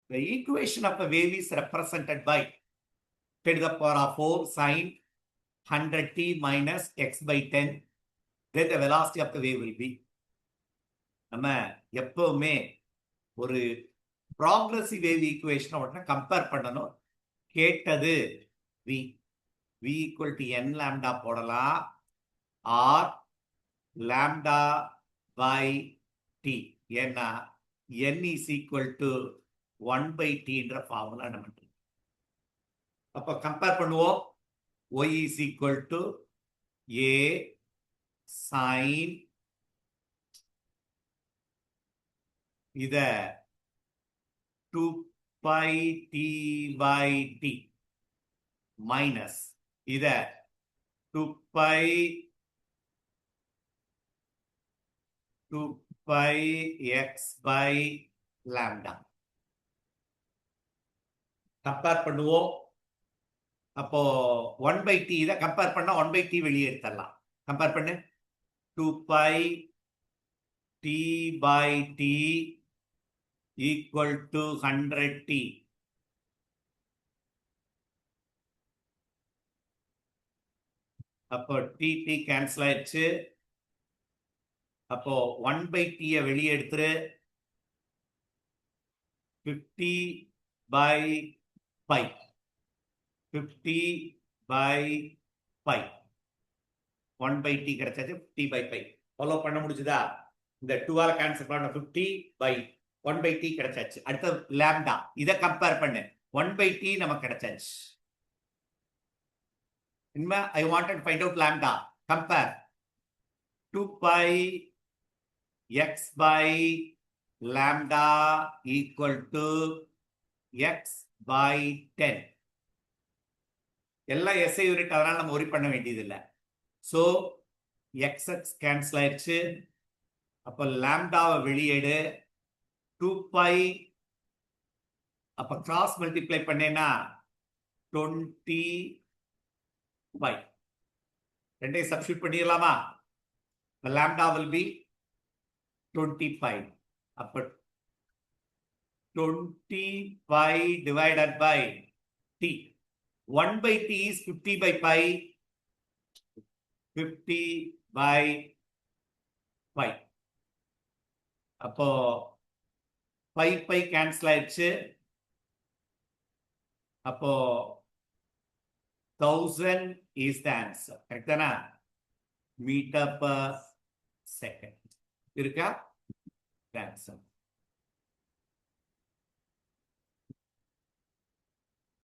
The equation of a wave is represented by 10 to the power of 4 sine 100t minus x by 10. Then the velocity of the wave will be. நம்ம எப்பவுமே ஒரு progressive wave ஈக்குவேஷனை உடனே compare பண்ணணும். கேட்டது v v equal to n lambda போடலாம் R lambda by t. ஏன்னா n is equal to 1 by t என்ற ஃபார்முலா நம்ம. அப்ப கம்பேர் பண்ணுவோம். y is equal to a sin இத 2 pi t by t minus இத 2 pi x by lambda. Compare பண்ணுவோம். அப்போ 1 by t இதை கம்பேர் பண்ணா 1 by t வெளியே எடுத்துடலாம். கம்பேர் பண்ணு. 2 pi t by t equal to 100t. அப்போ t t கேன்சல் ஆயிடுச்சு. அப்போ 1 by t வெளியே எடுத்துரு. 50 by pi 50 by pi 1 by t கிடைச்சாச்சு. 50 by pi ஃபாலோ பண்ண முடிஞ்சுதா? இந்த 2 ஆல கேன்சல் பண்ண 50 by 1 by t கிடைச்சாச்சு. அடுத்து லாம்டா இதை கம்பேர் பண்ணு. 1 by t நமக்கு கிடைச்சாச்சு. இனிமே I wanted to find out lambda. Compare 2 pi x by lambda equal to x by 10. எல்லாம் SI யூனிட், அதனால நம்ம ஒரி பண்ண வேண்டியது இல்லை. ஸோ xx கேன்சல் ஆயிடுச்சு. அப்போ லாம்டாவை வெளியேடு. 2 pi அப்ப கிராஸ் மல்டிப்ளை பண்ணேன்னா 20 pi. ரெண்டையும் சப்ஸ்டிட்யூட் பண்ணிடலாமா? Lambda will be 20 pi. அப்ப 20 pi divided by t. 1 by t is 50 by pi. 50 by pi. அப்போ pi pi கேன்சல் ஆயிடுச்சு. அப்போ 1000 is the answer. கரெக்ட் தானா? மீட்டர் per second இருக்கா? ஆன்சர்.